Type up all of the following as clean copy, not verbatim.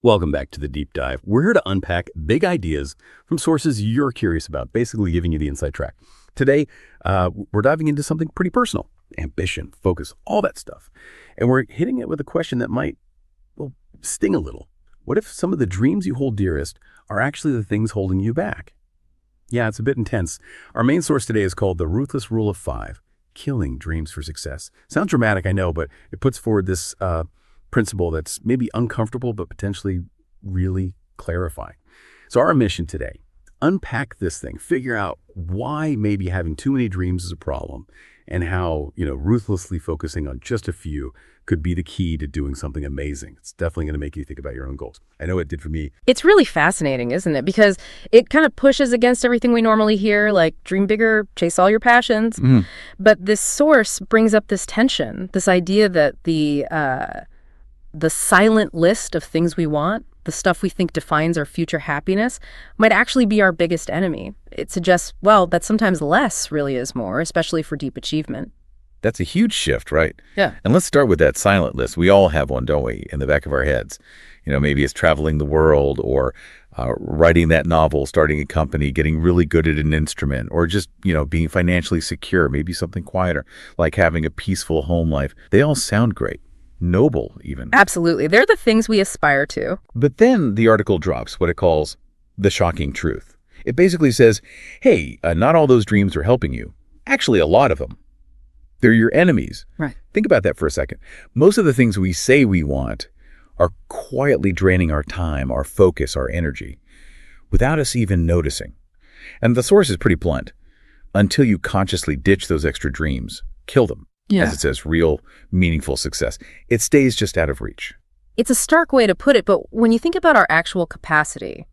Welcome back to the Deep Dive. We're here to unpack big ideas from sources you're curious about, basically giving you the inside track. Today, we're diving into something pretty personal: ambition, focus, all that stuff. And we're hitting it with a question that might, well, sting a little. What if some of the dreams you hold dearest are actually the things holding you back? Yeah, it's a bit intense. Our main source today is called The Ruthless Rule of Five: Killing Dreams for Success. Sounds dramatic, I know, but it puts forward this principle that's maybe uncomfortable, but potentially really clarifying. So our mission today: unpack this thing, figure out why maybe having too many dreams is a problem, and how, ruthlessly focusing on just a few could be the key to doing something amazing. It's definitely going to make you think about your own goals. I know it did for me. It's really fascinating, isn't it? Because it kind of pushes against everything we normally hear, like dream bigger, chase all your passions. But this source brings up this tension, this idea that the silent list of things we want, the stuff we think defines our future happiness, might actually be our biggest enemy. It suggests, well, that sometimes less really is more, especially for deep achievement. That's a huge shift, right? Yeah. And let's start with that silent list. We all have one, don't we, in the back of our heads? Maybe it's traveling the world, or writing that novel, starting a company, getting really good at an instrument, or just, being financially secure, maybe something quieter, like having a peaceful home life. They all sound great. Noble, even. Absolutely. They're the things we aspire to. But then the article drops what it calls the shocking truth. It basically says, hey, not all those dreams are helping you. Actually, a lot of them. They're your enemies. Right. Think about that for a second. Most of the things we say we want are quietly draining our time, our focus, our energy, without us even noticing. And the source is pretty blunt. Until you consciously ditch those extra dreams, kill them. Yeah. As it says, real, meaningful success. It stays just out of reach. It's a stark way to put it, but when you think about our actual capacity,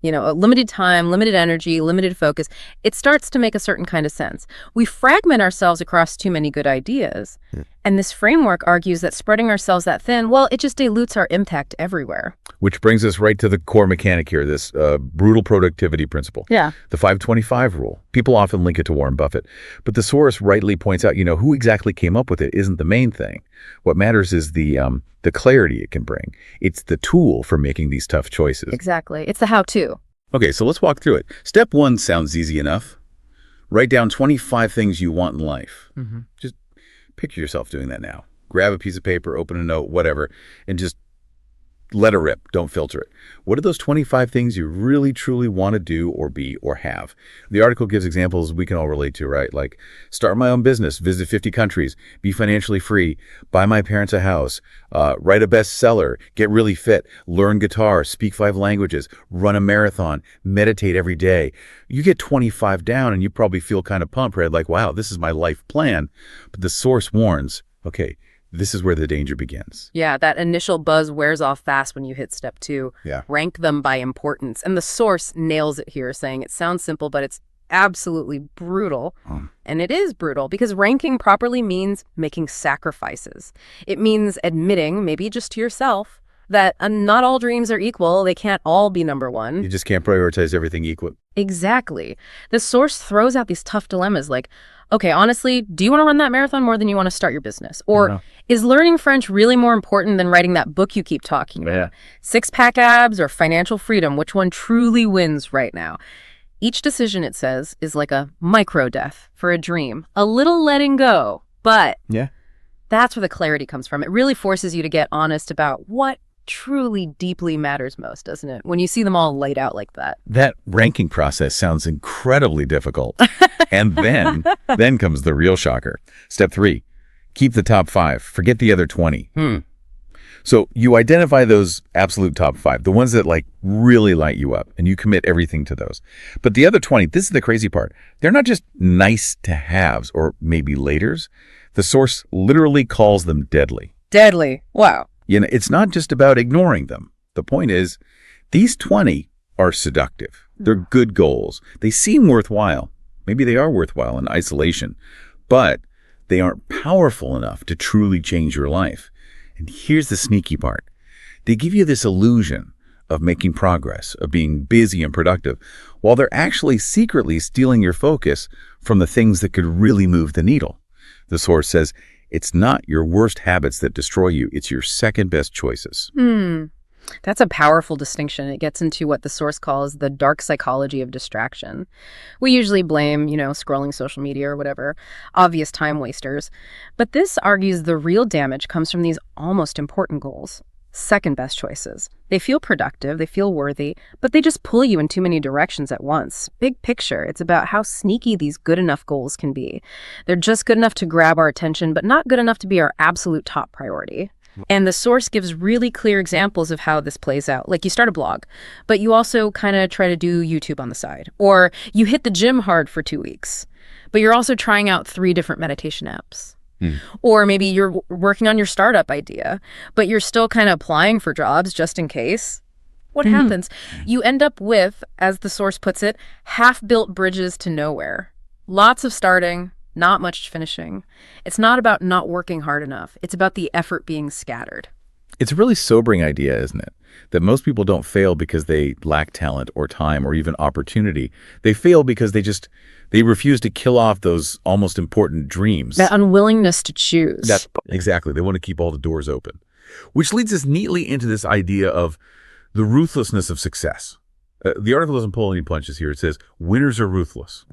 a limited time, limited energy, limited focus, it starts to make a certain kind of sense. We fragment ourselves across too many good ideas. And this framework argues that spreading ourselves that thin, well, it just dilutes our impact everywhere. Which brings us right to the core mechanic here, this brutal productivity principle. Yeah. The 5-25 rule. People often link it to Warren Buffett, but the source rightly points out, who exactly came up with it isn't the main thing. What matters is the clarity it can bring. It's the tool for making these tough choices. Exactly. It's the how-to. Okay, so let's walk through it. Step 1 sounds easy enough. Write down 25 things you want in life. Just picture yourself doing that now. Grab a piece of paper, open a note, whatever, and just let it rip. Don't filter it. What are those 25 things you really, truly want to do or be or have? The article gives examples we can all relate to, right? Like start my own business, visit 50 countries, be financially free, buy my parents a house, write a bestseller, get really fit, learn guitar, speak 5 languages, run a marathon, meditate every day. You get 25 down and you probably feel kind of pumped, right? Like, wow, this is my life plan. But the source warns, okay, this is where the danger begins. Yeah, that initial buzz wears off fast when you hit step 2. Yeah. Rank them by importance. And the source nails it here, saying it sounds simple, but it's absolutely brutal. And it is brutal because ranking properly means making sacrifices. It means admitting, maybe just to yourself, that not all dreams are equal. They can't all be number one. You just can't prioritize everything equal. Exactly. The source throws out these tough dilemmas like, okay, honestly, do you want to run that marathon more than you want to start your business? Or is learning French really more important than writing that book you keep talking about? 6-pack abs or financial freedom? Which one truly wins right now? Each decision, it says, is like a micro-death for a dream. A little letting go. But that's where the clarity comes from. It really forces you to get honest about what truly deeply matters most, doesn't it? When you see them all laid out like that. That ranking process sounds incredibly difficult. And then comes the real shocker. Step 3, keep the top 5. Forget the other 20. So you identify those absolute top 5, the ones that really light you up, and you commit everything to those. But the other 20, this is the crazy part. They're not just nice to haves or maybe laters. The source literally calls them deadly. Deadly. Wow. It's not just about ignoring them. The point is, these 20 are seductive. They're good goals. They seem worthwhile. Maybe they are worthwhile in isolation, but they aren't powerful enough to truly change your life. And here's the sneaky part. They give you this illusion of making progress, of being busy and productive, while they're actually secretly stealing your focus from the things that could really move the needle. The source says, it's not your worst habits that destroy you. It's your second best choices. That's a powerful distinction. It gets into what the source calls the dark psychology of distraction. We usually blame, scrolling social media or whatever, obvious time wasters. But this argues the real damage comes from these almost important goals. Second best choices. They feel productive, they feel worthy, but they just pull you in too many directions at once. Big picture, it's about how sneaky these good enough goals can be. They're just good enough to grab our attention, but not good enough to be our absolute top priority. And the source gives really clear examples of how this plays out. Like you start a blog, but you also kind of try to do YouTube on the side. Or you hit the gym hard for 2 weeks, but you're also trying out 3 different meditation apps. Or maybe you're working on your startup idea, but you're still kind of applying for jobs just in case. What happens? You end up with, as the source puts it, half-built bridges to nowhere. Lots of starting, not much finishing. It's not about not working hard enough. It's about the effort being scattered. It's a really sobering idea, isn't it? That most people don't fail because they lack talent or time or even opportunity. They fail because they refuse to kill off those almost important dreams. That unwillingness to choose. Exactly. They want to keep all the doors open. Which leads us neatly into this idea of the ruthlessness of success. The article doesn't pull any punches here. It says, winners are ruthless.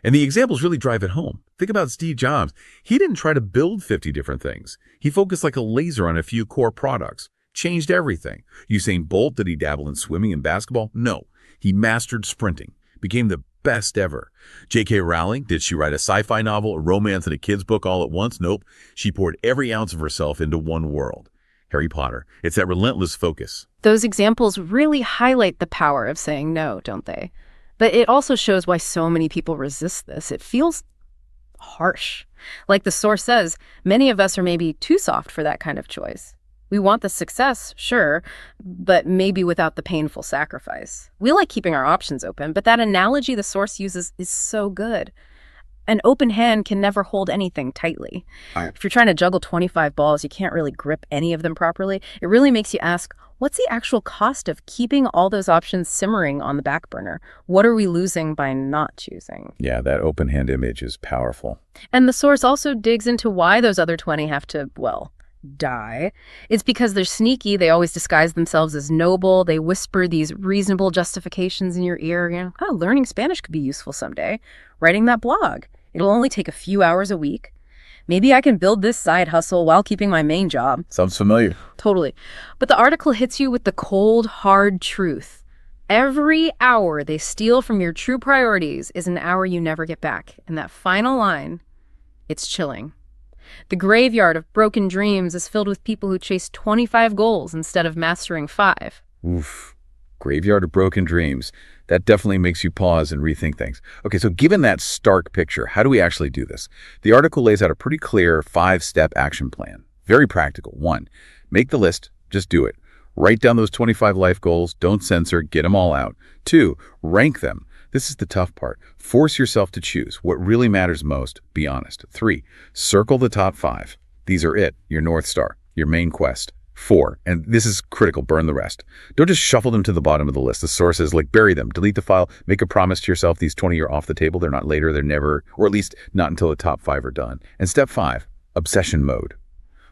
And the examples really drive it home. Think about Steve Jobs. He didn't try to build 50 different things. He focused like a laser on a few core products. Changed everything. Usain Bolt, did he dabble in swimming and basketball? No. He mastered sprinting. Became the best ever. J.K. Rowling, did she write a sci-fi novel, a romance, and a kid's book all at once? Nope. She poured every ounce of herself into one world. Harry Potter. It's that relentless focus. Those examples really highlight the power of saying no, don't they? But it also shows why so many people resist this. It feels harsh. Like the source says, many of us are maybe too soft for that kind of choice. We want the success, sure, but maybe without the painful sacrifice. We like keeping our options open, but that analogy the source uses is so good. An open hand can never hold anything tightly. If you're trying to juggle 25 balls, you can't really grip any of them properly. It really makes you ask, what's the actual cost of keeping all those options simmering on the back burner? What are we losing by not choosing? Yeah, that open hand image is powerful. And the source also digs into why those other 20 have to, die. It's because they're sneaky. They always disguise themselves as noble. They whisper these reasonable justifications in your ear. Learning Spanish could be useful someday. Writing that blog. It'll only take a few hours a week. Maybe I can build this side hustle while keeping my main job. Sounds familiar. Totally. But the article hits you with the cold, hard truth. Every hour they steal from your true priorities is an hour you never get back. And that final line, it's chilling. The graveyard of broken dreams is filled with people who chase 25 goals instead of mastering 5. Oof. Graveyard of broken dreams. That definitely makes you pause and rethink things. Okay, so given that stark picture, how do we actually do this? The article lays out a pretty clear 5-step action plan. Very practical. 1, make the list. Just do it. Write down those 25 life goals. Don't censor. Get them all out. 2, rank them. This is the tough part. Force yourself to choose what really matters most. Be honest. 3, circle the top 5. These are it, your North Star, your main quest. 4, and this is critical, burn the rest. Don't just shuffle them to the bottom of the list. The source is bury them, delete the file, make a promise to yourself these 20 are off the table. They're not later, they're never, or at least not until the top 5 are done. And step 5, obsession mode.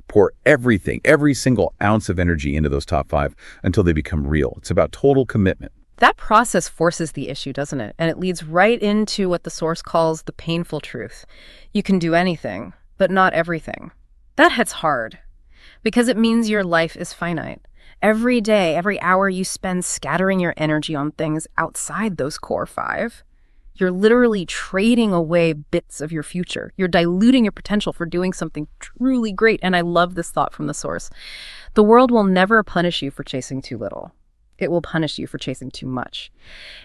Pour everything, every single ounce of energy into those top 5 until they become real. It's about total commitment. That process forces the issue, doesn't it? And it leads right into what the source calls the painful truth. You can do anything, but not everything. That hits hard, because it means your life is finite. Every day, every hour you spend scattering your energy on things outside those core 5, you're literally trading away bits of your future. You're diluting your potential for doing something truly great. And I love this thought from the source. The world will never punish you for chasing too little. It will punish you for chasing too much.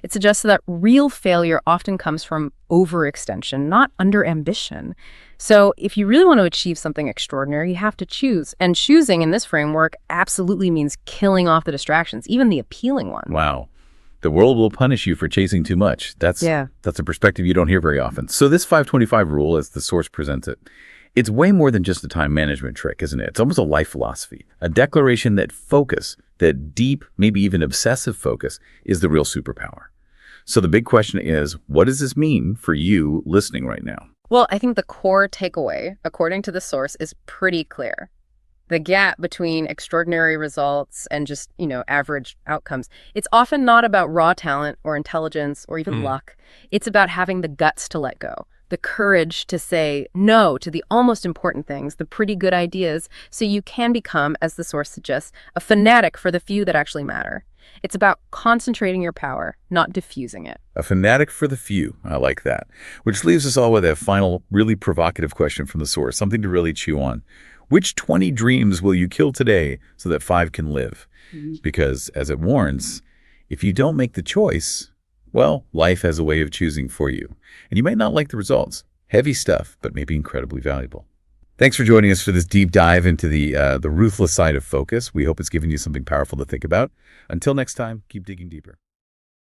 It suggests that real failure often comes from overextension, not under-ambition. So if you really want to achieve something extraordinary, you have to choose. And choosing in this framework absolutely means killing off the distractions, even the appealing ones. Wow. The world will punish you for chasing too much. That's a perspective you don't hear very often. So this 525 rule, as the source presents it, it's way more than just a time management trick, isn't it? It's almost a life philosophy, a declaration that focus, that deep, maybe even obsessive focus, is the real superpower. So the big question is, what does this mean for you listening right now? Well, I think the core takeaway, according to the source, is pretty clear. the gap between extraordinary results and just, average outcomes. It's often not about raw talent or intelligence or even luck. It's about having the guts to let go, the courage to say no to the almost important things, the pretty good ideas, so you can become, as the source suggests, a fanatic for the few that actually matter. It's about concentrating your power, not diffusing it. A fanatic for the few. I like that. Which leaves us all with a final, really provocative question from the source, something to really chew on. Which 20 dreams will you kill today so that 5 can live? Because, as it warns, if you don't make the choice, well, life has a way of choosing for you. And you might not like the results. Heavy stuff, but maybe incredibly valuable. Thanks for joining us for this deep dive into the ruthless side of focus. We hope it's given you something powerful to think about. Until next time, keep digging deeper.